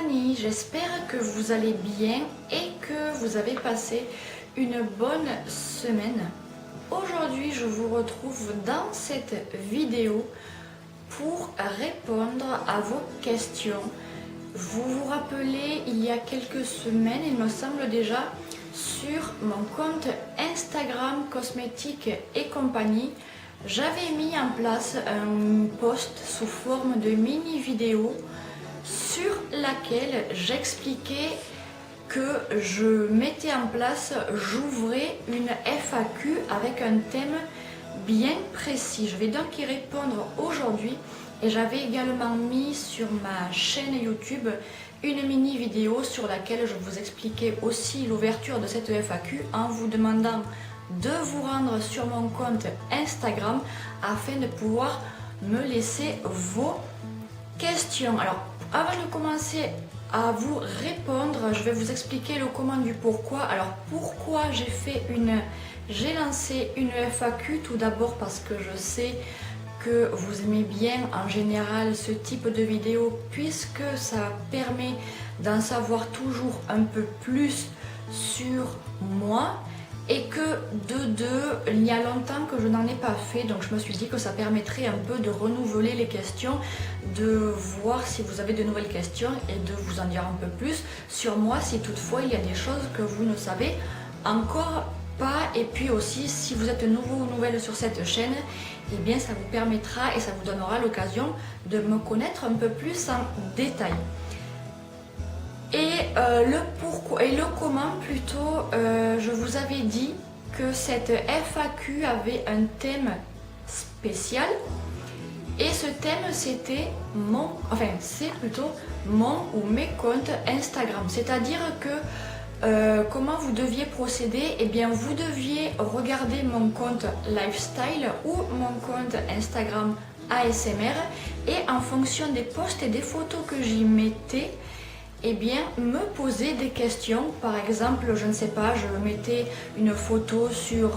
Fanny, j'espère que vous allez bien et que vous avez passé une bonne semaine. Aujourd'hui, je vous retrouve dans cette vidéo pour répondre à vos questions. Vous vous rappelez, il y a quelques semaines, il me semble déjà, sur mon compte Instagram Cosmétiques et compagnie, j'avais mis en place un post sous forme de mini vidéo sur laquelle j'expliquais que je mettais en place, j'ouvrais une FAQ avec un thème bien précis. Je vais donc y répondre aujourd'hui et j'avais également mis sur ma chaîne YouTube une mini vidéo sur laquelle je vous expliquais aussi l'ouverture de cette FAQ en vous demandant de vous rendre sur mon compte Instagram afin de pouvoir me laisser vos questions. Alors, avant de commencer à vous répondre, je vais vous expliquer le comment du pourquoi. Alors, pourquoi j'ai lancé une FAQ? Tout d'abord parce que je sais que vous aimez bien en général ce type de vidéo puisque ça permet d'en savoir toujours un peu plus sur moi. Et que de deux, il y a longtemps que je n'en ai pas fait, donc je me suis dit que ça permettrait un peu de renouveler les questions, de voir si vous avez de nouvelles questions et de vous en dire un peu plus sur moi si toutefois il y a des choses que vous ne savez encore pas. Et puis aussi, si vous êtes nouveau ou nouvelle sur cette chaîne, eh bien ça vous permettra et ça vous donnera l'occasion de me connaître un peu plus en détail. Et le pourquoi et le comment plutôt, je vous avais dit que cette FAQ avait un thème spécial et ce thème c'était c'est plutôt mon ou mes comptes Instagram, c'est-à-dire que comment vous deviez procéder. Eh bien vous deviez regarder mon compte lifestyle ou mon compte Instagram ASMR et en fonction des posts et des photos que j'y mettais, eh bien, me poser des questions. Par exemple, je ne sais pas, je mettais une photo sur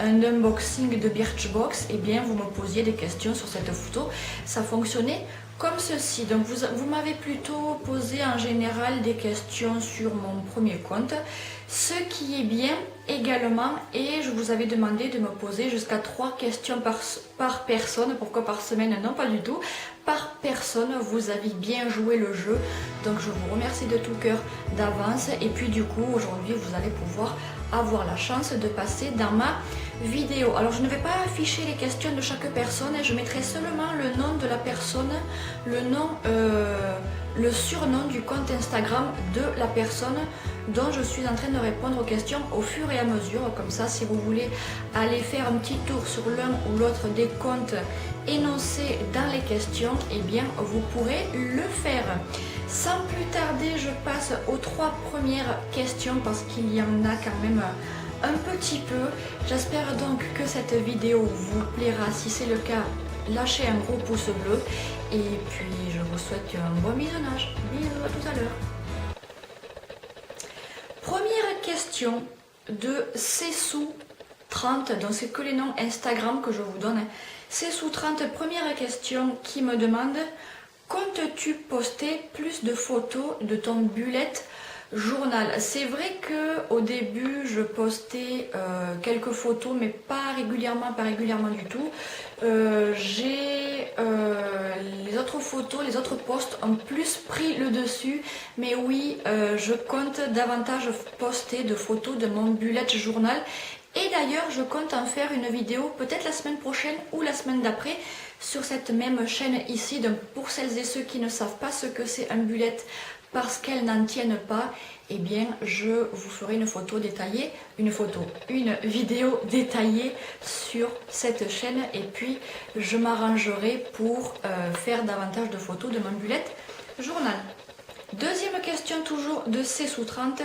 un unboxing de Birchbox, eh bien, vous me posiez des questions sur cette photo. Ça fonctionnait comme ceci. Donc, vous m'avez plutôt posé en général des questions sur mon premier compte, ce qui est bien également. Et je vous avais demandé de me poser jusqu'à 3 questions par personne. Pourquoi par semaine? Non, pas du tout. Par personne, vous avez bien joué le jeu, donc je vous remercie de tout cœur d'avance. Et puis du coup, aujourd'hui, vous allez pouvoir avoir la chance de passer dans ma vidéo. Alors, je ne vais pas afficher les questions de chaque personne, je mettrai seulement le nom de la personne, le surnom du compte Instagram de la personne dont je suis en train de répondre aux questions au fur et à mesure. Comme ça, si vous voulez aller faire un petit tour sur l'un ou l'autre des comptes énoncés dans les questions, eh bien vous pourrez le faire. Sans plus tarder, je passe aux 3 premières questions parce qu'il y en a quand même un petit peu. J'espère donc que cette vidéo vous plaira. Si c'est le cas, lâchez un gros pouce bleu et puis je vous souhaite un bon visionnage. Bisous, à tout à l'heure. Première question de Cessou30, donc c'est que les noms Instagram que je vous donne. Cessou30, première question qui me demande: comptes-tu poster plus de photos de ton bullet journal? C'est vrai que au début je postais quelques photos, mais pas régulièrement du tout. Les autres photos, les autres posts ont plus pris le dessus, mais oui, je compte davantage poster de photos de mon bullet journal. Et d'ailleurs, je compte en faire une vidéo peut-être la semaine prochaine ou la semaine d'après sur cette même chaîne ici. Donc pour celles et ceux qui ne savent pas ce que c'est un bullet parce qu'elles n'en tiennent pas, eh bien je vous ferai une vidéo détaillée sur cette chaîne et puis je m'arrangerai pour faire davantage de photos de mon bullet journal. Deuxième question toujours de Cessou30.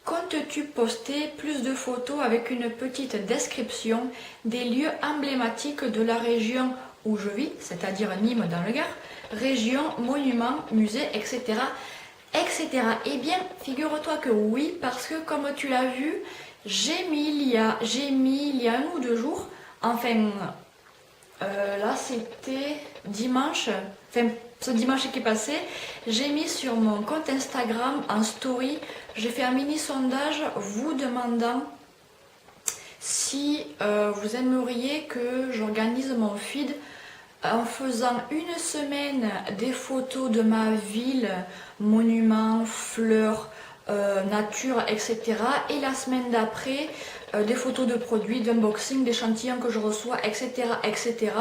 Comptes-tu poster plus de photos avec une petite description des lieux emblématiques de la région où je vis, c'est-à-dire Nîmes dans le Gard, région, monuments, musées, etc. etc. Eh bien, figure-toi que oui, parce que comme tu l'as vu, j'ai mis il y a 1 ou 2 jours, enfin Là c'était dimanche, enfin ce dimanche qui est passé, j'ai mis sur mon compte Instagram en story, j'ai fait un mini sondage vous demandant si vous aimeriez que j'organise mon feed en faisant une semaine des photos de ma ville, monuments, fleurs, nature, etc. Et la semaine d'après, des photos de produits, d'unboxing, d'échantillons que je reçois, etc., etc.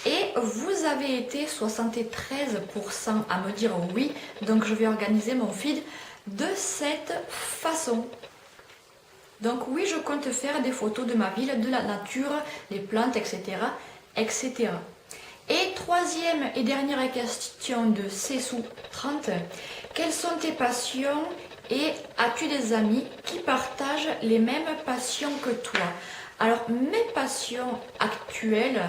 Et vous avez été 73% à me dire oui, donc je vais organiser mon feed de cette façon. Donc oui, je compte faire des photos de ma ville, de la nature, des plantes, etc., etc. Et troisième et dernière question de Cessou30, quelles sont tes passions et as-tu des amis qui partagent les mêmes passions que toi? Alors mes passions actuelles,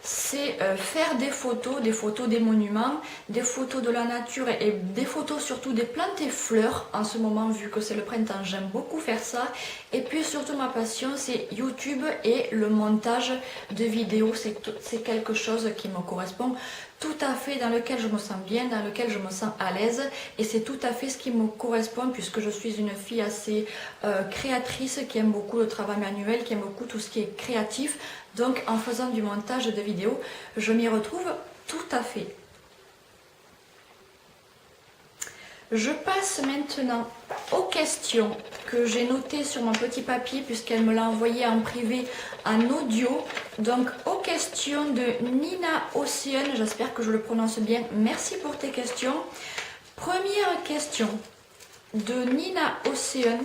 c'est faire des photos des monuments, des photos de la nature et des photos surtout des plantes et fleurs. En ce moment, vu que c'est le printemps, j'aime beaucoup faire ça. Et puis surtout ma passion, c'est YouTube et le montage de vidéos. C'est quelque chose qui me correspond tout à fait, dans lequel je me sens bien, dans lequel je me sens à l'aise. Et c'est tout à fait ce qui me correspond puisque je suis une fille assez créatrice qui aime beaucoup le travail manuel, qui aime beaucoup tout ce qui est créatif. Donc en faisant du montage de vidéos, je m'y retrouve tout à fait. Je passe maintenant aux questions que j'ai notées sur mon petit papier puisqu'elle me l'a envoyé en privé en audio. Donc aux questions de Nina Océane, j'espère que je le prononce bien. Merci pour tes questions. Première question de Nina Océane.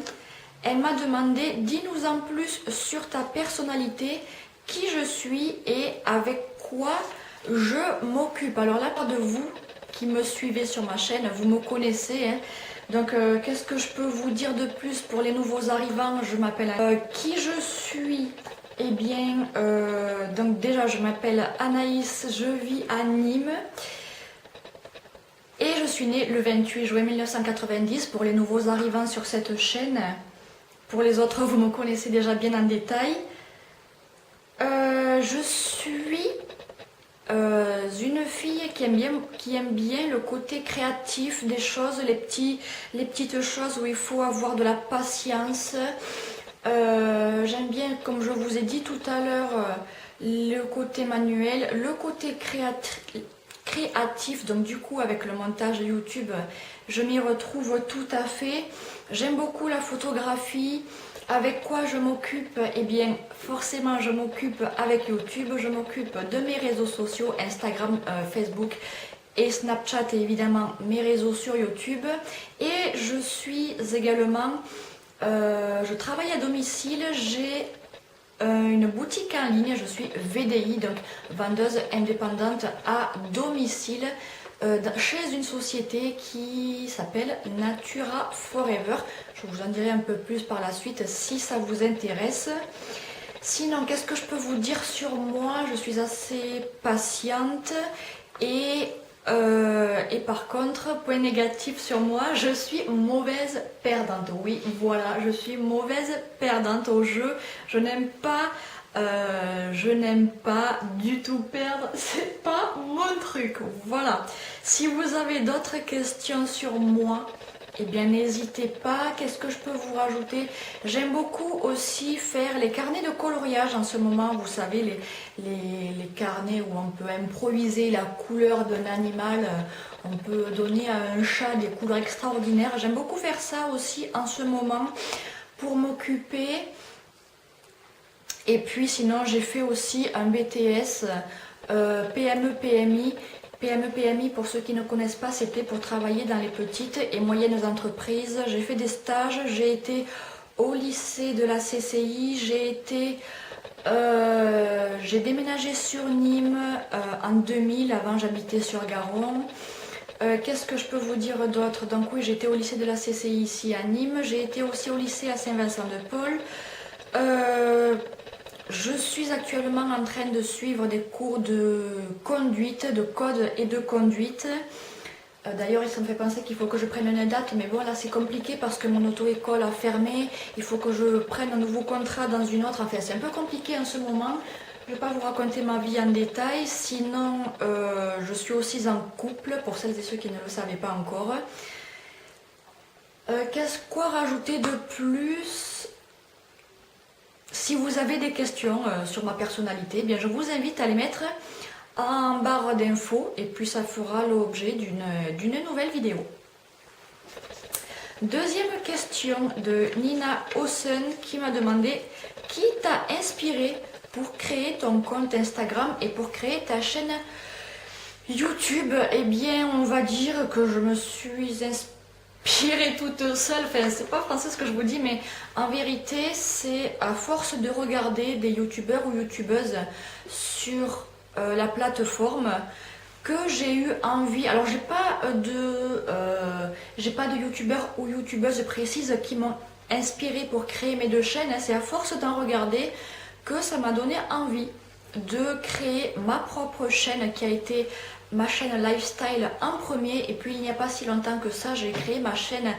Elle m'a demandé, dis-nous en plus sur ta personnalité, qui je suis et avec quoi je m'occupe. Alors là, part de vous qui me suivez sur ma chaîne, vous me connaissez. Hein. Donc, qu'est-ce que je peux vous dire de plus pour les nouveaux arrivants? Je m'appelle... qui je suis? Eh bien, donc déjà, je m'appelle Anaïs, je vis à Nîmes. Et je suis née le 28 juin 1990 pour les nouveaux arrivants sur cette chaîne. Pour les autres, vous me connaissez déjà bien en détail. Je suis une fille qui aime bien le côté créatif des choses, les petites choses où il faut avoir de la patience. J'aime bien, comme je vous ai dit tout à l'heure, le côté manuel, le côté créatif. Donc du coup, avec le montage YouTube, je m'y retrouve tout à fait. J'aime beaucoup la photographie. Avec quoi je m'occupe? Eh bien, forcément, je m'occupe avec YouTube, je m'occupe de mes réseaux sociaux, Instagram, Facebook et Snapchat et évidemment mes réseaux sur YouTube. Et je suis également, je travaille à domicile, j'ai une boutique en ligne, je suis VDI, donc vendeuse indépendante à domicile. Chez une société qui s'appelle Natura Forever. Je vous en dirai un peu plus par la suite si ça vous intéresse. Sinon, qu'est-ce que je peux vous dire sur moi? Je suis assez patiente et par contre, point négatif sur moi, je suis mauvaise perdante. Oui, voilà, je suis mauvaise perdante au jeu. Je n'aime pas du tout perdre, c'est pas mon truc, voilà. Si vous avez d'autres questions sur moi, eh bien n'hésitez pas. Qu'est-ce que je peux vous rajouter? J'aime beaucoup aussi faire les carnets de coloriage en ce moment, vous savez, les carnets où on peut improviser la couleur d'un animal, on peut donner à un chat des couleurs extraordinaires. J'aime beaucoup faire ça aussi en ce moment pour m'occuper. Et puis sinon j'ai fait aussi un BTS PME-PMI. PME-PMI, pour ceux qui ne connaissent pas, c'était pour travailler dans les petites et moyennes entreprises. J'ai fait des stages, j'ai été au lycée de la CCI, j'ai déménagé sur Nîmes en 2000, avant j'habitais sur Garonne. Qu'est-ce que je peux vous dire d'autre? Donc oui, j'étais au lycée de la CCI ici à Nîmes, j'ai été aussi au lycée à Saint-Vincent-de-Paul. Je suis actuellement en train de suivre des cours de conduite, de code et de conduite. D'ailleurs, ça me fait penser qu'il faut que je prenne une date, mais bon, là c'est compliqué parce que mon auto-école a fermé. Il faut que je prenne un nouveau contrat dans une autre. Enfin, c'est un peu compliqué en ce moment. Je ne vais pas vous raconter ma vie en détail, sinon je suis aussi en couple, pour celles et ceux qui ne le savaient pas encore. Quoi rajouter de plus? Si vous avez des questions sur ma personnalité, eh bien je vous invite à les mettre en barre d'infos et puis ça fera l'objet d'une nouvelle vidéo. Deuxième question de Nina Ossen qui m'a demandé qui t'a inspiré pour créer ton compte Instagram et pour créer ta chaîne YouTube. Eh bien, on va dire que je me suis inspirée toute seule. Enfin, c'est pas français ce que je vous dis, mais en vérité, c'est à force de regarder des youtubeurs ou youtubeuses sur la plateforme que j'ai eu envie. Alors, j'ai pas de youtubeurs ou youtubeuses précises qui m'ont inspiré pour créer mes deux chaînes. C'est à force d'en regarder que ça m'a donné envie de créer ma propre chaîne qui a été ma chaîne lifestyle en premier, et puis il n'y a pas si longtemps que ça j'ai créé ma chaîne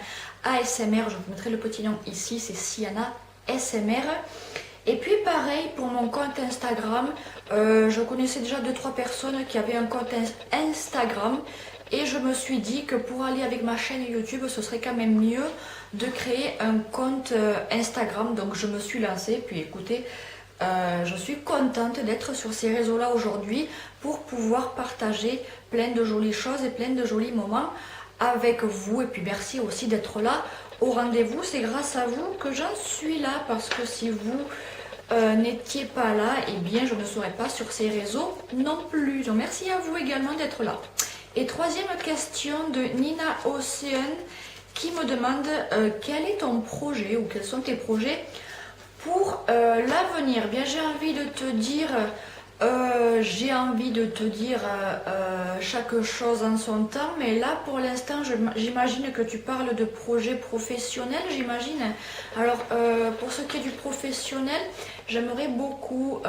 ASMR, je vous mettrai le petit nom ici, c'est Siana SMR. Et puis pareil pour mon compte Instagram, je connaissais déjà 2-3 personnes qui avaient un compte Instagram et je me suis dit que pour aller avec ma chaîne YouTube ce serait quand même mieux de créer un compte Instagram, donc je me suis lancée. Puis écoutez, je suis contente d'être sur ces réseaux-là aujourd'hui pour pouvoir partager plein de jolies choses et plein de jolis moments avec vous. Et puis merci aussi d'être là au rendez-vous. C'est grâce à vous que j'en suis là, parce que si vous n'étiez pas là, eh bien je ne serais pas sur ces réseaux non plus. Donc merci à vous également d'être là. Et troisième question de Nina Ocean qui me demande quel est ton projet ou quels sont tes projets pour l'avenir. Bien, j'ai envie de te dire, chaque chose en son temps, mais là pour l'instant j'imagine que tu parles de projets professionnels, j'imagine. Alors pour ce qui est du professionnel, j'aimerais beaucoup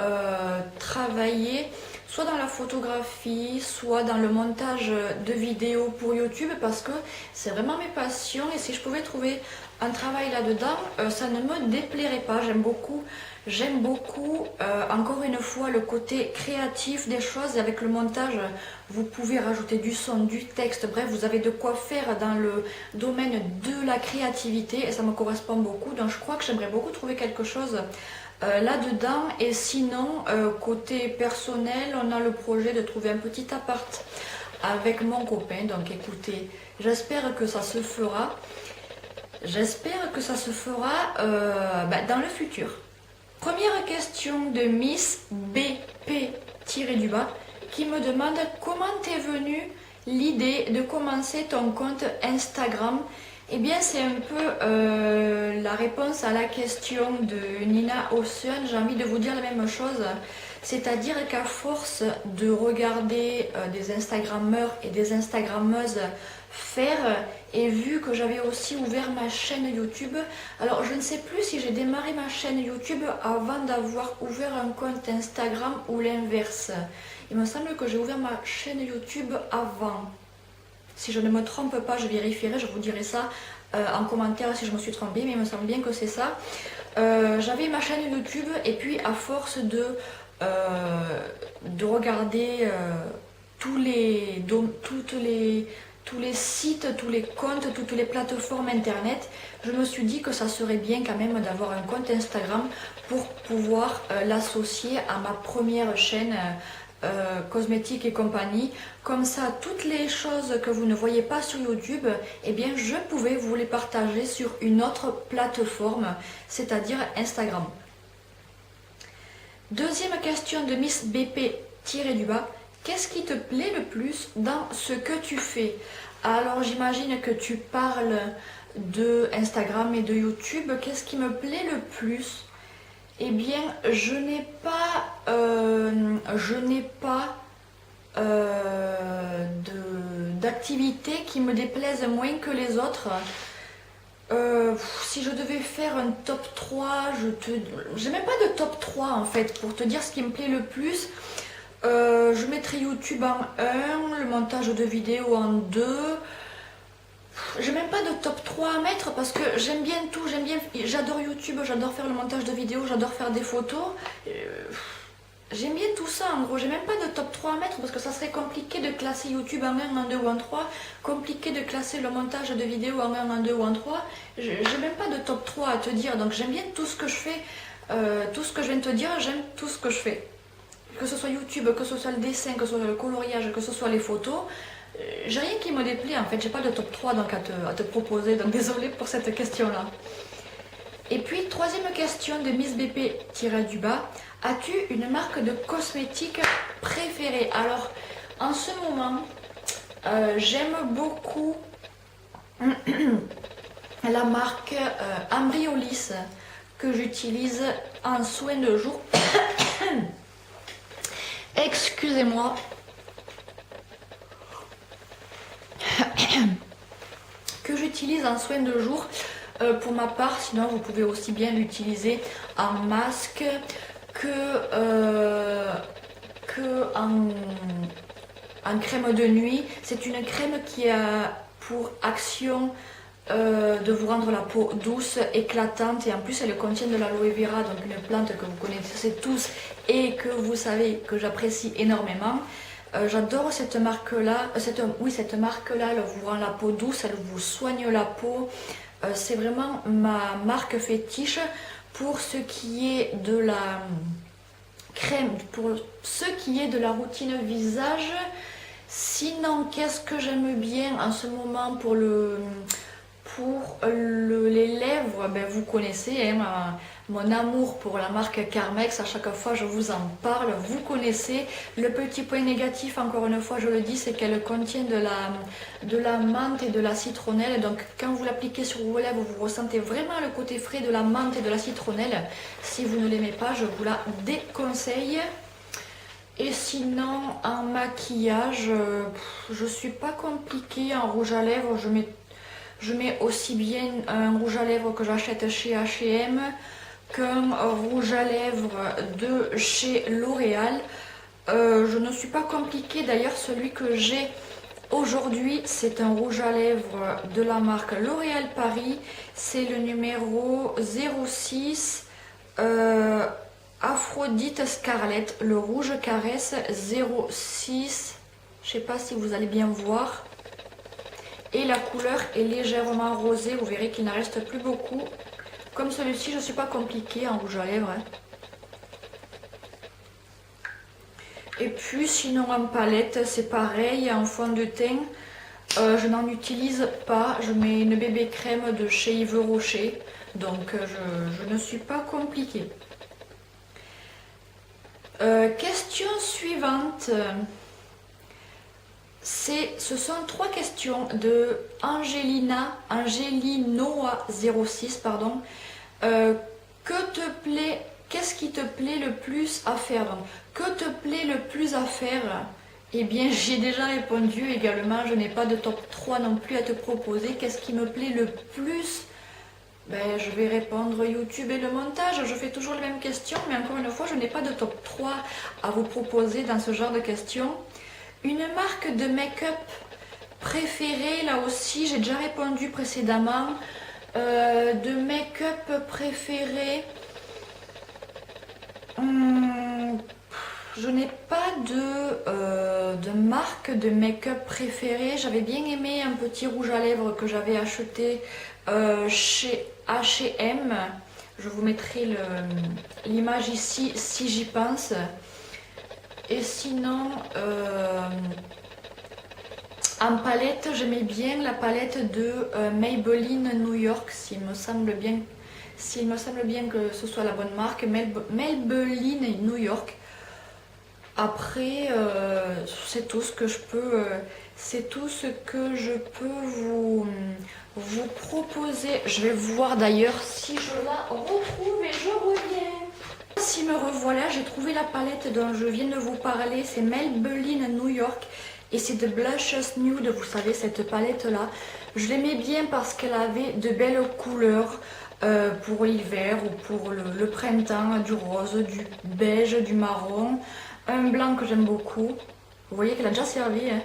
travailler soit dans la photographie, soit dans le montage de vidéos pour YouTube, parce que c'est vraiment mes passions, et si je pouvais trouver un travail là-dedans, ça ne me déplairait pas. J'aime beaucoup encore une fois le côté créatif des choses, et avec le montage vous pouvez rajouter du son, du texte, bref vous avez de quoi faire dans le domaine de la créativité et ça me correspond beaucoup, donc je crois que j'aimerais beaucoup trouver quelque chose là-dedans. Et sinon côté personnel, on a le projet de trouver un petit appart avec mon copain, donc écoutez, j'espère que ça se fera. J'espère que ça se fera dans le futur. Première question de Miss BP-du-bas qui me demande comment t'est venue l'idée de commencer ton compte Instagram. Eh bien c'est un peu la réponse à la question de Nina Ocean. J'ai envie de vous dire la même chose. C'est-à-dire qu'à force de regarder des Instagrammeurs et des Instagrammeuses faire, et vu que j'avais aussi ouvert ma chaîne YouTube, alors je ne sais plus si j'ai démarré ma chaîne YouTube avant d'avoir ouvert un compte Instagram ou l'inverse. Il me semble que j'ai ouvert ma chaîne YouTube avant. Si je ne me trompe pas, je vérifierai, je vous dirai ça en commentaire si je me suis trompée, mais il me semble bien que c'est ça. J'avais ma chaîne YouTube et puis à force de regarder tous les sites, tous les comptes, toutes les plateformes internet, je me suis dit que ça serait bien quand même d'avoir un compte Instagram pour pouvoir l'associer à ma première chaîne cosmétique et compagnie. Comme ça, toutes les choses que vous ne voyez pas sur YouTube, eh bien je pouvais vous les partager sur une autre plateforme, c'est-à-dire Instagram. Deuxième question de Miss BP-du-bas. Qu'est-ce qui te plaît le plus dans ce que tu fais? Alors j'imagine que tu parles de Instagram et de YouTube. Qu'est-ce qui me plaît le plus? Eh bien, je n'ai pas d'activité qui me déplaise moins que les autres. Si je devais faire un top 3, j'ai même pas de top 3 en fait, pour te dire ce qui me plaît le plus. Je mettrai YouTube en 1, le montage de vidéos en 2. J'ai même pas de top 3 à mettre parce que j'aime bien tout, j'adore YouTube, j'adore faire le montage de vidéos, j'adore faire des photos. j'aime bien tout ça en gros, j'ai même pas de top 3 à mettre parce que ça serait compliqué de classer YouTube en 1, en 2 ou en 3, compliqué de classer le montage de vidéos en 1, en 2 ou en 3, j'ai même pas de top 3 à te dire, donc j'aime bien tout ce que je fais, tout ce que je viens de te dire, j'aime tout ce que je fais. Que ce soit YouTube, que ce soit le dessin, que ce soit le coloriage, que ce soit les photos, j'ai rien qui me déplaît en fait, j'ai pas de top 3 donc à te proposer, donc désolée pour cette question-là. Et puis, troisième question de Miss BP-du-bas. As-tu une marque de cosmétiques préférée? Alors, en ce moment, j'aime beaucoup la marque Ambriolis que j'utilise en soin de jour. Excusez-moi. Que j'utilise en soin de jour. Pour ma part, sinon vous pouvez aussi bien l'utiliser en masque en crème de nuit. C'est une crème qui a pour action de vous rendre la peau douce, éclatante, et en plus elle contient de l'aloe vera, donc une plante que vous connaissez tous et que vous savez que j'apprécie énormément. J'adore cette marque-là. Cette marque-là, elle vous rend la peau douce, elle vous soigne la peau. C'est vraiment ma marque fétiche pour ce qui est de la crème, pour ce qui est de la routine visage. Sinon, qu'est-ce que j'aime bien en ce moment pour les lèvres? Ben, vous connaissez hein, mon amour pour la marque Carmex, à chaque fois je vous en parle, vous connaissez. Le petit point négatif, encore une fois je le dis, c'est qu'elle contient de la menthe et de la citronnelle, donc quand vous l'appliquez sur vos lèvres, vous ressentez vraiment le côté frais de la menthe et de la citronnelle. Si vous ne l'aimez pas, je vous la déconseille. Et sinon, en maquillage, je suis pas compliquée. En rouge à lèvres, je mets aussi bien un rouge à lèvres que j'achète chez H&M qu'un rouge à lèvres de chez L'Oréal. Je ne suis pas compliquée. D'ailleurs, celui que j'ai aujourd'hui, c'est un rouge à lèvres de la marque L'Oréal Paris. C'est le numéro 06 Aphrodite Scarlett, le rouge caresse 06. Je sais pas si vous allez bien voir. Et la couleur est légèrement rosée, vous verrez qu'il n'en reste plus beaucoup. Comme celui-ci, je ne suis pas compliquée en rouge à lèvres. Hein. Et puis sinon en palette, c'est pareil, en fond de teint. Je n'en utilise pas, je mets une bébé crème de chez Yves Rocher. Donc je ne suis pas compliquée. Question suivante. Ce sont 3 questions de Angelinoa06, pardon. Qu'est-ce qui te plaît le plus à faire? Donc, que te plaît le plus à faire? Eh bien, j'ai déjà répondu également. Je n'ai pas de top 3 non plus à te proposer. Qu'est-ce qui me plaît le plus? Ben, je vais répondre YouTube et le montage. Je fais toujours les mêmes questions, mais encore une fois, je n'ai pas de top 3 à vous proposer dans ce genre de questions. Une marque de make-up préférée, là aussi, j'ai déjà répondu précédemment. De make-up préféré, je n'ai pas de marque de make-up préférée. J'avais bien aimé un petit rouge à lèvres que j'avais acheté chez H&M. Je vous mettrai l'image ici si j'y pense. Et sinon, en palette, j'aimais bien la palette de Maybelline New York, s'il me semble bien que ce soit la bonne marque, Maybelline New York. Après, c'est tout ce que je peux, vous proposer. Je vais voir d'ailleurs si je la retrouve et je reviens. Si me revoilà, j'ai trouvé la palette dont je viens de vous parler, c'est Maybelline New York et c'est de Blushes Nude, vous savez cette palette là. Je l'aimais bien parce qu'elle avait de belles couleurs pour l'hiver ou pour le printemps, du rose, du beige, du marron, un blanc que j'aime beaucoup. Vous voyez qu'elle a déjà servi. Hein.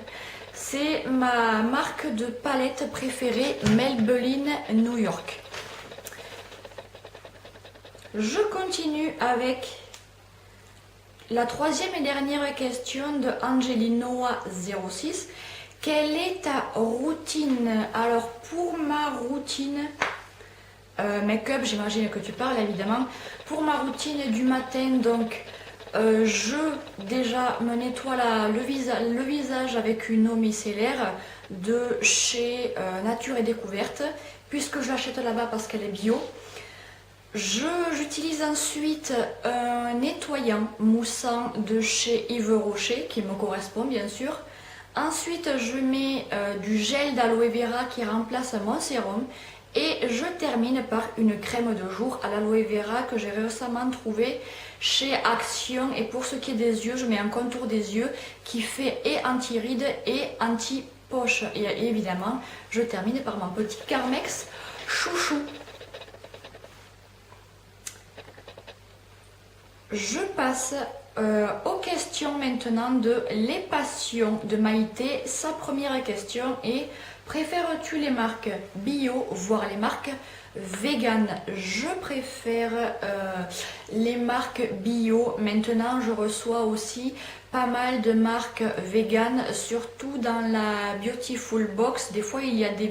C'est ma marque de palette préférée, Maybelline New York. Je continue avec La troisième et dernière question de Angelinoa06. Quelle est ta routine? Alors pour ma routine make-up, j'imagine que tu parles évidemment. Pour ma routine du matin, donc je déjà me nettoie le visage avec une eau micellaire de chez Nature et Découverte, puisque je l'achète là-bas parce qu'elle est bio. J'utilise ensuite un nettoyant moussant de chez Yves Rocher qui me correspond bien sûr. Ensuite je mets du gel d'aloe vera qui remplace mon sérum. Et je termine par une crème de jour à l'aloe vera que j'ai récemment trouvée chez Action. Et pour ce qui est des yeux, je mets un contour des yeux qui fait et anti-rides et anti-poche. Et évidemment, je termine par mon petit Carmex chouchou. Je passe aux questions maintenant de Les Passions de Maïté. Sa première question est: préfères-tu les marques bio, voire les marques vegan? Je préfère les marques bio. Maintenant, je reçois aussi pas mal de marques vegan, surtout dans la Beautiful Box. Des fois, il y a des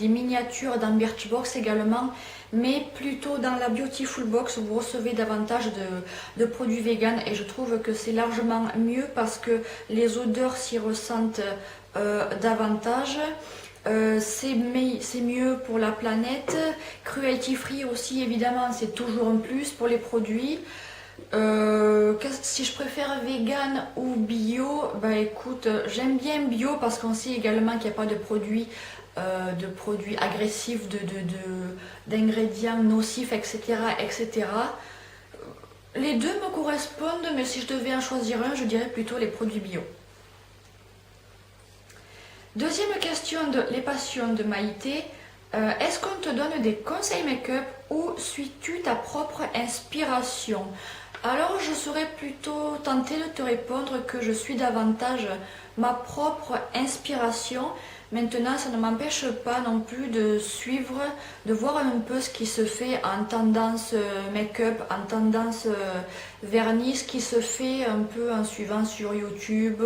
miniatures dans Birchbox également. Mais plutôt dans la Beautiful Box, vous recevez davantage de produits vegan et je trouve que c'est largement mieux parce que les odeurs s'y ressentent davantage. C'est mieux pour la planète. Cruelty free aussi, évidemment, c'est toujours un plus pour les produits. Si je préfère vegan ou bio, bah écoute, j'aime bien bio parce qu'on sait également qu'il n'y a pas de produits agressifs, d'ingrédients nocifs, etc., etc. Les deux me correspondent, mais si je devais en choisir un, je dirais plutôt les produits bio. Deuxième question de Les Passions de Maïté. Est-ce qu'on te donne des conseils make-up ou suis-tu ta propre inspiration? Alors je serais plutôt tentée de te répondre que je suis davantage ma propre inspiration. Maintenant, ça ne m'empêche pas non plus de suivre, de voir un peu ce qui se fait en tendance make-up, en tendance vernis, ce qui se fait un peu en suivant sur YouTube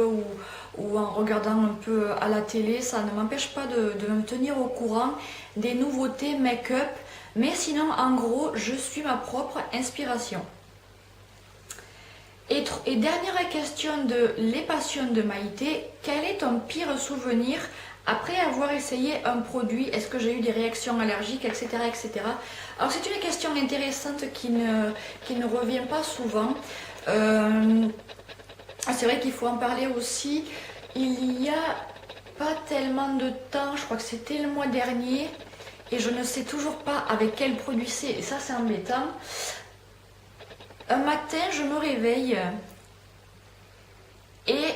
ou en regardant un peu à la télé. Ça ne m'empêche pas de me tenir au courant des nouveautés make-up, mais sinon, en gros, je suis ma propre inspiration. Et dernière question de Les Passions de Maïté. Quel est ton pire souvenir après avoir essayé un produit? Est-ce que j'ai eu des réactions allergiques, etc., etc. Alors c'est une question intéressante qui ne revient pas souvent. C'est vrai qu'il faut en parler aussi. Il y a pas tellement de temps, je crois que c'était le mois dernier, et je ne sais toujours pas avec quel produit c'est, et ça c'est embêtant. Un matin, je me réveille et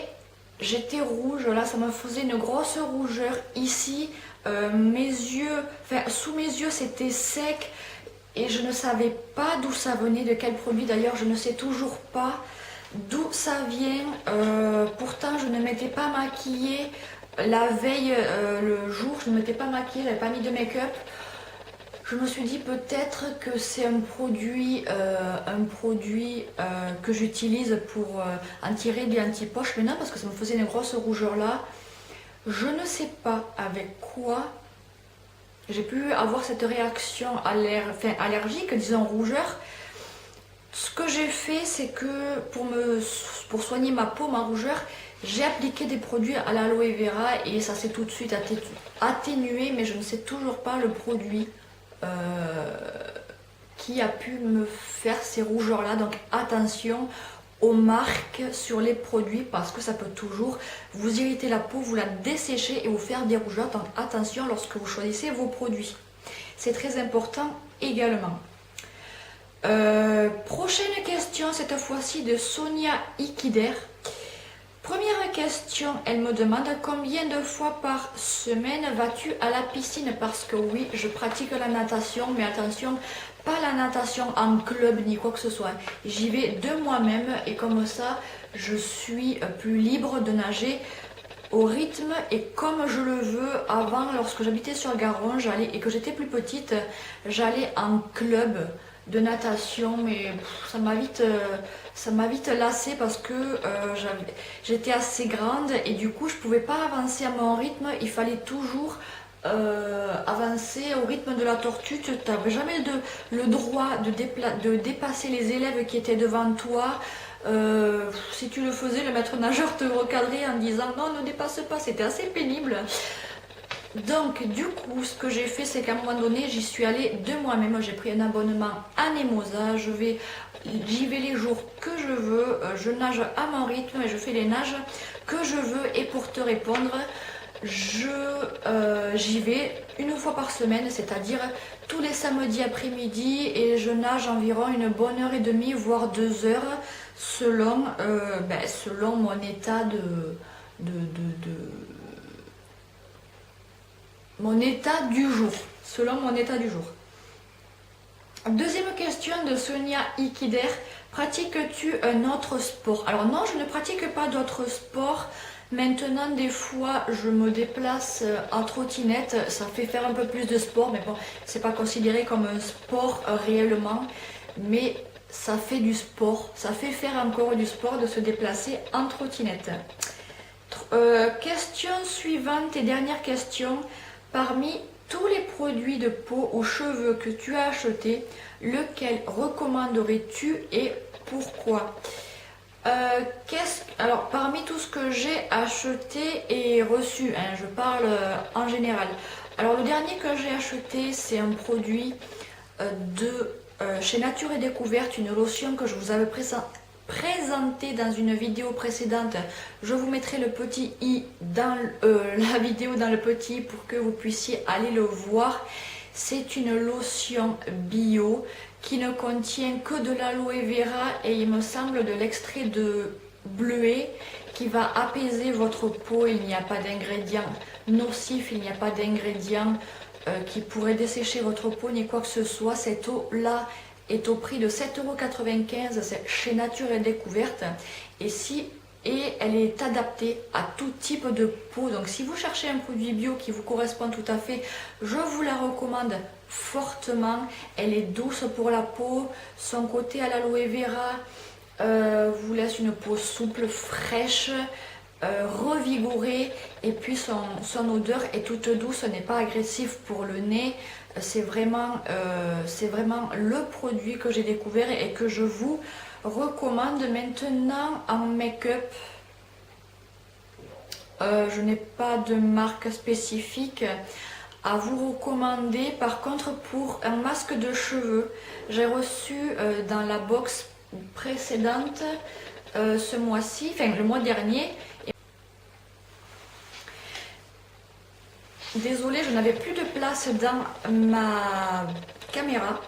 j'étais rouge, là ça me faisait une grosse rougeur ici, mes yeux, enfin sous mes yeux c'était sec et je ne savais pas d'où ça venait, de quel produit. D'ailleurs je ne sais toujours pas d'où ça vient. Pourtant je ne m'étais pas maquillée la veille, le jour, je ne m'étais pas maquillée, je n'avais pas mis de make-up. Je me suis dit peut-être que c'est un produit que j'utilise pour en tirer des anti-poches maintenant parce que ça me faisait une grosse rougeur là. Je ne sais pas avec quoi j'ai pu avoir cette réaction allergique, disons rougeur. Ce que j'ai fait, c'est que pour soigner ma peau, ma rougeur, j'ai appliqué des produits à l'aloe vera et ça s'est tout de suite atténué, mais je ne sais toujours pas le produit qui a pu me faire ces rougeurs là. Donc attention aux marques sur les produits parce que ça peut toujours vous irriter la peau, vous la dessécher et vous faire des rougeurs. Donc attention lorsque vous choisissez vos produits, c'est très important également. Prochaine question, cette fois-ci de Sonia Ikider. Première question, elle me demande combien de fois par semaine vas-tu à la piscine? Parce que oui, je pratique la natation, mais attention, pas la natation en club ni quoi que ce soit. J'y vais de moi-même et comme ça, je suis plus libre de nager au rythme et comme je le veux. Avant, lorsque j'habitais sur Garonne et que j'étais plus petite, j'allais en club de natation, mais ça m'a vite lassée parce que j'étais assez grande et du coup je pouvais pas avancer à mon rythme, il fallait toujours avancer au rythme de la tortue. Tu n'avais jamais le droit de dépasser les élèves qui étaient devant toi. Si tu le faisais, le maître nageur te recadrait en disant non, ne dépasse pas, c'était assez pénible. Donc du coup ce que j'ai fait, c'est qu'à un moment donné j'y suis allée de moi-même, j'ai pris un abonnement à Nemosa, j'y vais les jours que je veux, je nage à mon rythme et je fais les nages que je veux. Et pour te répondre, j'y vais une fois par semaine, c'est-à-dire tous les samedis après-midi, et je nage environ une bonne heure et demie voire 2 heures selon, selon mon état mon état du jour, selon mon état du jour. Deuxième question de Sonia Ikider, pratiques-tu un autre sport? Alors non, je ne pratique pas d'autres sports. Maintenant, des fois, je me déplace en trottinette, ça fait faire un peu plus de sport, mais bon, c'est pas considéré comme un sport réellement, mais ça fait du sport, ça fait faire encore du sport de se déplacer en trottinette. Question suivante et dernière question. Parmi tous les produits de peau ou cheveux que tu as achetés, lequel recommanderais-tu et pourquoi? Alors, parmi tout ce que j'ai acheté et reçu, hein, je parle en général. Alors, le dernier que j'ai acheté, c'est un produit chez Nature et Découverte, une lotion que je vous avais présenté dans une vidéo précédente. Je vous mettrai le petit i dans la vidéo dans le petit pour que vous puissiez aller le voir. C'est une lotion bio qui ne contient que de l'aloe vera et il me semble de l'extrait de bleuet qui va apaiser votre peau. Il n'y a pas d'ingrédients nocifs, il n'y a pas d'ingrédients qui pourraient dessécher votre peau ni quoi que ce soit. Cette eau là est au prix de 7,95 € chez Nature et Découverte et elle est adaptée à tout type de peau. Donc si vous cherchez un produit bio qui vous correspond tout à fait, je vous la recommande fortement. Elle est douce pour la peau, son côté à l'aloe vera vous laisse une peau souple, fraîche, revigorée, et puis son odeur est toute douce, ce n'est pas agressif pour le nez. C'est vraiment le produit que j'ai découvert et que je vous recommande. Maintenant en make-up, je n'ai pas de marque spécifique à vous recommander. Par contre, pour un masque de cheveux, j'ai reçu dans la box précédente ce mois-ci, enfin le mois dernier. Désolée, je n'avais plus de place dans ma caméra.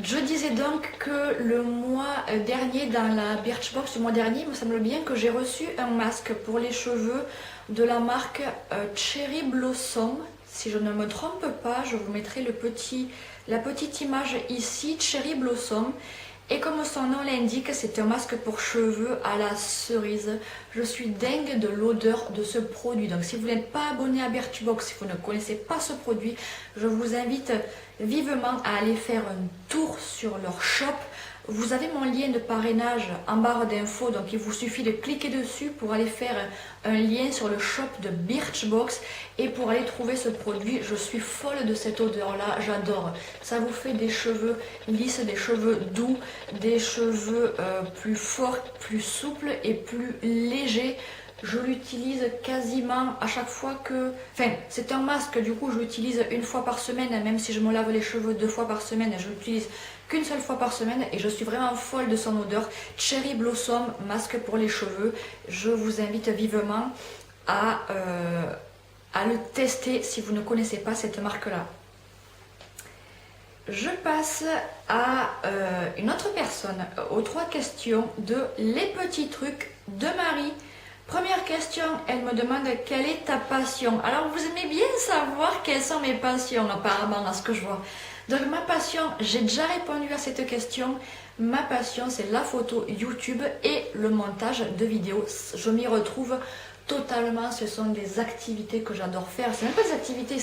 Je disais donc que le mois dernier, dans la Birchbox du mois dernier, il me semble bien que j'ai reçu un masque pour les cheveux de la marque Cherry Blossom. Si je ne me trompe pas, je vous mettrai la petite image ici, Cherry Blossom. Et comme son nom l'indique, c'est un masque pour cheveux à la cerise. Je suis dingue de l'odeur de ce produit. Donc si vous n'êtes pas abonné à Birchbox, si vous ne connaissez pas ce produit, je vous invite vivement à aller faire un tour sur leur shop. Vous avez mon lien de parrainage en barre d'infos, donc il vous suffit de cliquer dessus pour aller faire un lien sur le shop de Birchbox et pour aller trouver ce produit. Je suis folle de cette odeur-là, j'adore. Ça vous fait des cheveux lisses, des cheveux doux, des cheveux plus forts, plus souples et plus légers. Je l'utilise quasiment à chaque fois que... Enfin, c'est un masque, du coup je l'utilise une fois par semaine, même si je me lave les cheveux 2 fois par semaine, je l'utilise qu'une seule fois par semaine et je suis vraiment folle de son odeur. Cherry Blossom, masque pour les cheveux. Je vous invite vivement à le tester si vous ne connaissez pas cette marque-là. Je passe à une autre personne, aux 3 questions de Les Petits Trucs de Marie. Première question, elle me demande quelle est ta passion. Alors vous aimez bien savoir quelles sont mes passions apparemment à ce que je vois. Donc ma passion, j'ai déjà répondu à cette question. Ma passion c'est la photo YouTube et le montage de vidéos. Je m'y retrouve totalement, ce sont des activités que j'adore faire. C'est même pas des activités,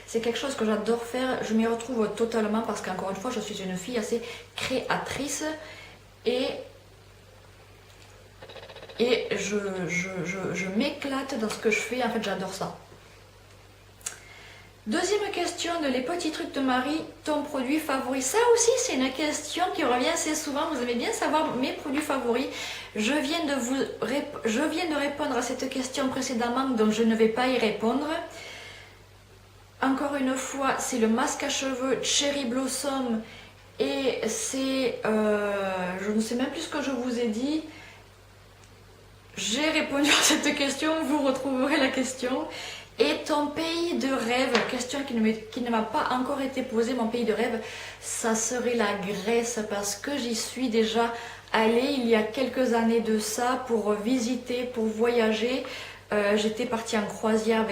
c'est quelque chose que j'adore faire. Je m'y retrouve totalement parce qu'encore une fois, je suis une fille assez créatrice et je m'éclate dans ce que je fais. En fait, j'adore ça. Deuxième question de les petits trucs de Marie, ton produit favori. Ça aussi, c'est une question qui revient assez souvent. Vous aimez bien savoir mes produits favoris. Je viens de répondre à cette question précédemment, donc je ne vais pas y répondre. Encore une fois, c'est le masque à cheveux Cherry Blossom et c'est... je ne sais même plus ce que je vous ai dit. J'ai répondu à cette question, vous retrouverez la question. Et ton pays de rêve, question qui ne m'a pas encore été posée, mon pays de rêve, ça serait la Grèce parce que j'y suis déjà allée il y a quelques années de ça pour visiter, pour voyager. J'étais partie en croisière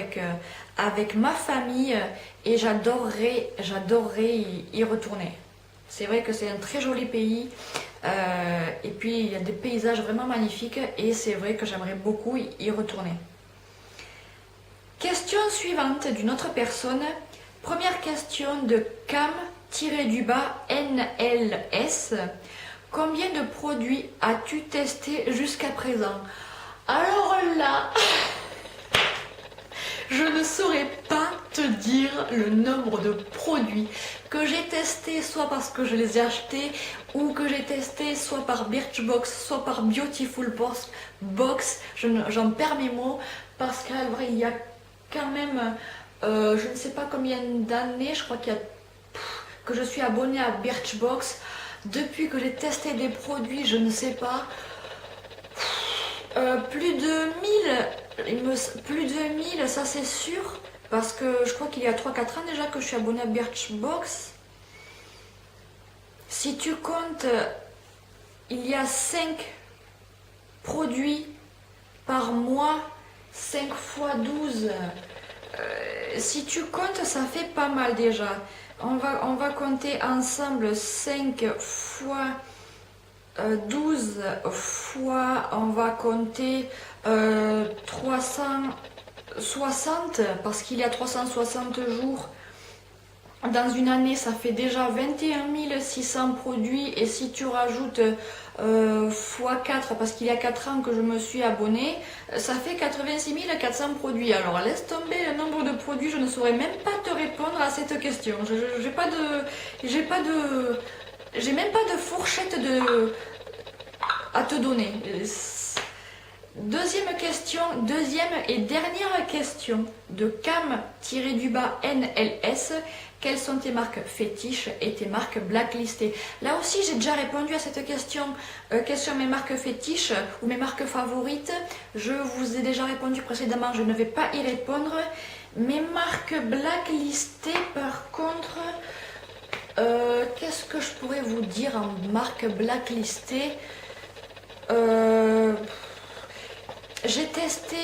avec ma famille et j'adorerais y retourner. C'est vrai que c'est un très joli pays et puis il y a des paysages vraiment magnifiques et c'est vrai que j'aimerais beaucoup y retourner. Question suivante d'une autre personne. Première question de Cam-NLS. Combien de produits as-tu testé jusqu'à présent? Alors là, je ne saurais pas te dire le nombre de produits que j'ai testés, soit parce que je les ai achetés ou que j'ai testés soit par Birchbox, soit par Beautiful Box. J'en perds mes mots parce qu'en vrai, il y a quand même, je ne sais pas combien d'années, je crois que je suis abonnée à Birchbox. Depuis que j'ai testé des produits, je ne sais pas, plus de 1000, ça c'est sûr, parce que je crois qu'il y a 3-4 ans déjà que je suis abonnée à Birchbox. Si tu comptes, il y a 5 produits par mois, 5 fois 12, si tu comptes, ça fait pas mal déjà. On va compter ensemble 5 fois 12 fois, on va compter 360 parce qu'il y a 360 jours. Dans une année, ça fait déjà 21 600 produits et si tu rajoutes x4 parce qu'il y a 4 ans que je me suis abonnée, ça fait 86 400 produits. Alors laisse tomber le nombre de produits, je ne saurais même pas te répondre à cette question. J'ai même pas de fourchette à te donner. Deuxième et dernière question de Cam-NLS. Quelles sont tes marques fétiches et tes marques blacklistées? Là aussi, j'ai déjà répondu à cette question. Quelles sont mes marques fétiches ou mes marques favorites? Je vous ai déjà répondu précédemment, je ne vais pas y répondre. Mes marques blacklistées, par contre, qu'est-ce que je pourrais vous dire en marque blacklistée? J'ai testé,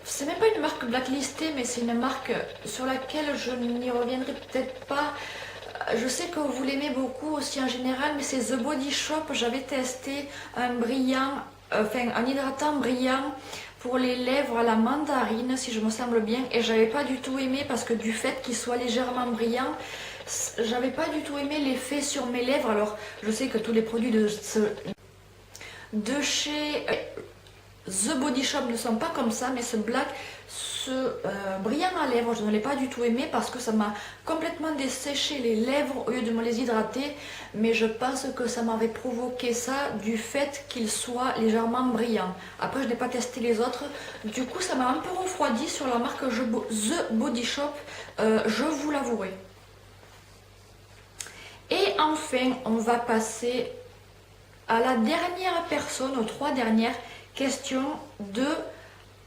c'est même pas une marque blacklistée, mais c'est une marque sur laquelle je n'y reviendrai peut-être pas. Je sais que vous l'aimez beaucoup aussi en général, mais c'est The Body Shop. J'avais testé un hydratant brillant pour les lèvres à la mandarine, si je me semble bien, et j'avais pas du tout aimé parce que du fait qu'il soit légèrement brillant, j'avais pas du tout aimé l'effet sur mes lèvres. Alors je sais que tous les produits de chez The Body Shop ne sont pas comme ça, mais ce brillant à lèvres, je ne l'ai pas du tout aimé parce que ça m'a complètement desséché les lèvres au lieu de me les hydrater, mais je pense que ça m'avait provoqué ça du fait qu'il soit légèrement brillant. Après, je n'ai pas testé les autres, du coup ça m'a un peu refroidi sur la marque The Body Shop, je vous l'avouerai. Et enfin, on va passer à la dernière personne, aux 3 dernières questions de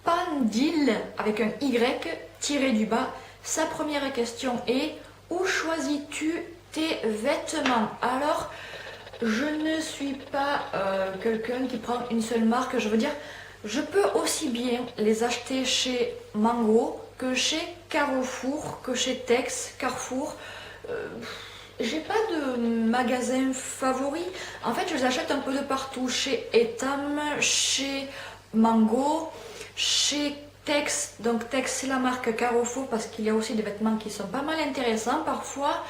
Pandil avec un Y tiré du bas. Sa première question est: où choisis-tu tes vêtements? Alors, je ne suis pas quelqu'un qui prend une seule marque. Je veux dire, je peux aussi bien les acheter chez Mango que chez Carrefour, que chez Tex, Carrefour. J'ai pas de magasin favori. En fait, je les achète un peu de partout. Chez Etam, chez Mango, chez Tex, donc Tex c'est la marque Carrefour parce qu'il y a aussi des vêtements qui sont pas mal intéressants parfois.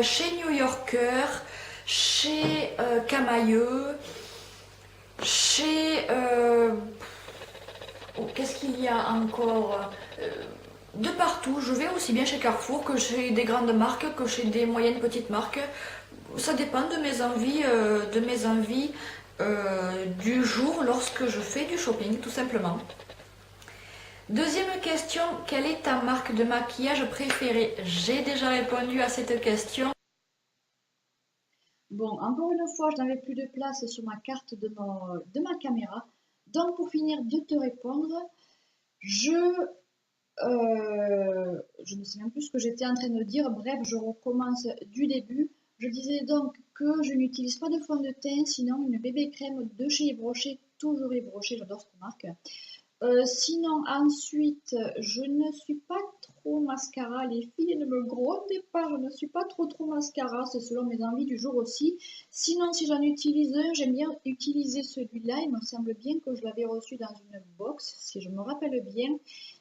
Chez New Yorker, chez Camailleux, chez... qu'est-ce qu'il y a encore? De partout, je vais aussi bien chez Carrefour que chez des grandes marques, que chez des moyennes petites marques. Ça dépend de mes envies du jour lorsque je fais du shopping, tout simplement. Deuxième question, quelle est ta marque de maquillage préférée? J'ai déjà répondu à cette question. Bon, encore une fois, je n'avais plus de place sur ma carte de ma caméra. Donc, pour finir de te répondre, je ne sais même plus ce que j'étais en train de dire. Bref, je recommence du début. Je disais donc que je n'utilise pas de fond de teint, sinon une bébé crème de chez Yves Rocher, toujours Yves Rocher, j'adore cette marque. Sinon, ensuite, je ne suis pas trop mascara. Les filles ne me grondez pas, je ne suis pas trop mascara. C'est selon mes envies du jour aussi. Sinon, si j'en utilise un, j'aime bien utiliser celui-là. Il me semble bien que je l'avais reçu dans une box, si je me rappelle bien.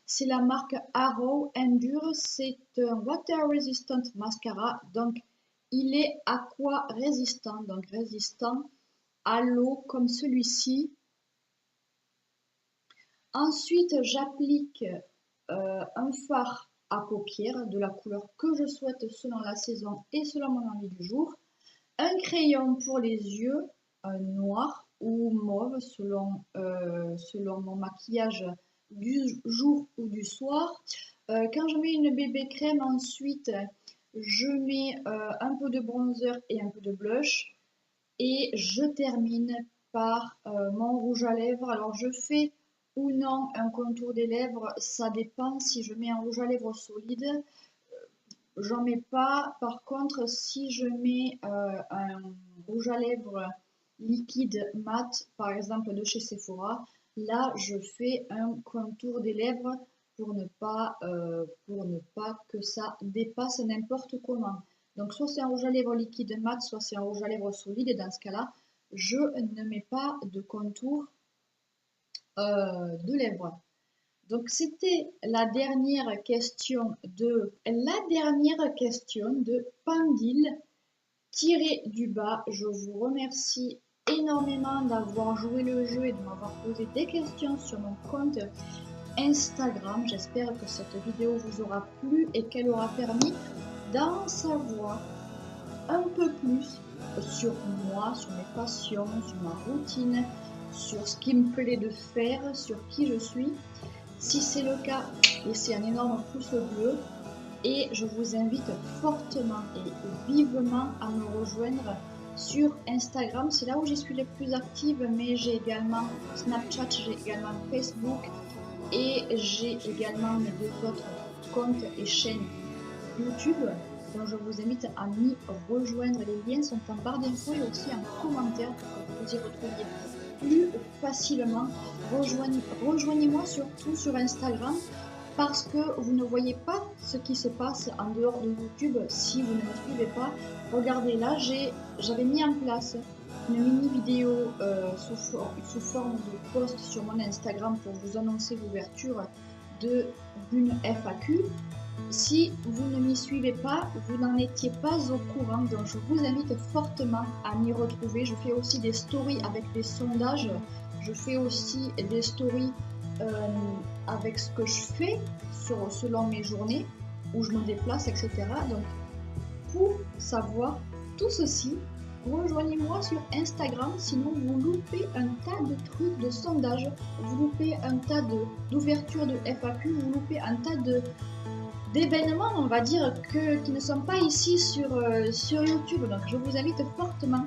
C'est la marque Arrow Endure. C'est un water resistant mascara. Donc, il est aqua résistant. Donc, résistant à l'eau comme celui-ci. Ensuite, j'applique un fard à paupières de la couleur que je souhaite selon la saison et selon mon envie du jour. Un crayon pour les yeux, noir ou mauve selon mon maquillage du jour ou du soir. Quand je mets une bébé crème, ensuite, je mets un peu de bronzer et un peu de blush. Et je termine par mon rouge à lèvres. Alors, je fais ou non un contour des lèvres, ça dépend. Si je mets un rouge à lèvres solide, j'en mets pas. Par contre, si je mets un rouge à lèvres liquide mat, par exemple de chez Sephora, là je fais un contour des lèvres pour ne pas que ça dépasse n'importe comment. Donc soit c'est un rouge à lèvres liquide mat, soit c'est un rouge à lèvres solide, et dans ce cas-là, je ne mets pas de contour de lèvres. Donc c'était la dernière question de Pandil tiré du bas. Je vous remercie énormément d'avoir joué le jeu et de m'avoir posé des questions sur mon compte Instagram. J'espère que cette vidéo vous aura plu et qu'elle aura permis d'en savoir un peu plus sur moi, sur mes passions, sur ma routine, sur ce qui me plaît de faire, sur qui je suis. Si c'est le cas, laissez un énorme pouce bleu et je vous invite fortement et vivement à me rejoindre sur Instagram. C'est là où je suis le plus active, mais j'ai également Snapchat, j'ai également Facebook et j'ai également mes deux autres comptes et chaînes YouTube. Donc je vous invite à m'y rejoindre. Les liens sont en barre d'infos et aussi en commentaire pour que vous y retrouviez plus facilement. Rejoignez-moi surtout sur Instagram parce que vous ne voyez pas ce qui se passe en dehors de YouTube si vous ne me suivez pas. Regardez là, j'avais mis en place une mini vidéo sous forme de post sur mon Instagram pour vous annoncer l'ouverture d'une FAQ. Si vous ne m'y suivez pas, vous n'en étiez pas au courant, donc je vous invite fortement à m'y retrouver. Je fais aussi des stories avec des sondages, je fais aussi des stories avec ce que je fais selon mes journées, où je me déplace, etc. Donc, pour savoir tout ceci, rejoignez-moi sur Instagram, sinon vous loupez un tas de trucs de sondages, vous loupez un tas d'ouvertures de FAQ, vous loupez un tas d'événements, on va dire, qui ne sont pas ici sur YouTube. Donc je vous invite fortement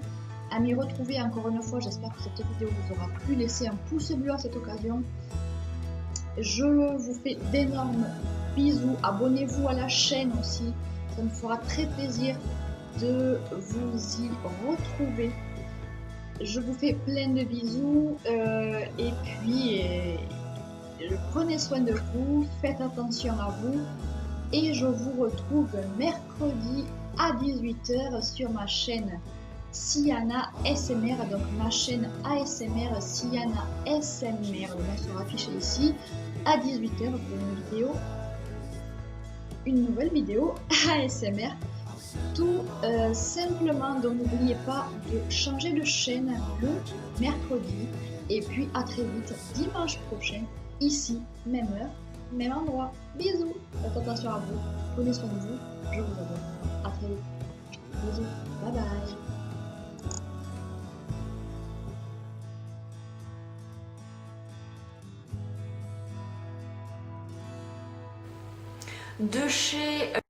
à m'y retrouver encore une fois. J'espère que cette vidéo vous aura plu. Laissez un pouce bleu à cette occasion. Je vous fais d'énormes bisous. Abonnez-vous à la chaîne aussi. Ça me fera très plaisir de vous y retrouver. Je vous fais plein de bisous et puis prenez soin de vous, faites attention à vous. Et je vous retrouve mercredi à 18 h sur ma chaîne Siana SMR, donc ma chaîne ASMR Siana SMR, le nom sera affiché ici. à 18 h pour une nouvelle vidéo ASMR. Tout simplement, donc n'oubliez pas de changer de chaîne le mercredi. Et puis à très vite dimanche prochain, ici, même heure, même endroit. Bisous, faites attention à vous, prenez soin de vous, je vous adore. À très vite. Bisous, bye bye. De chez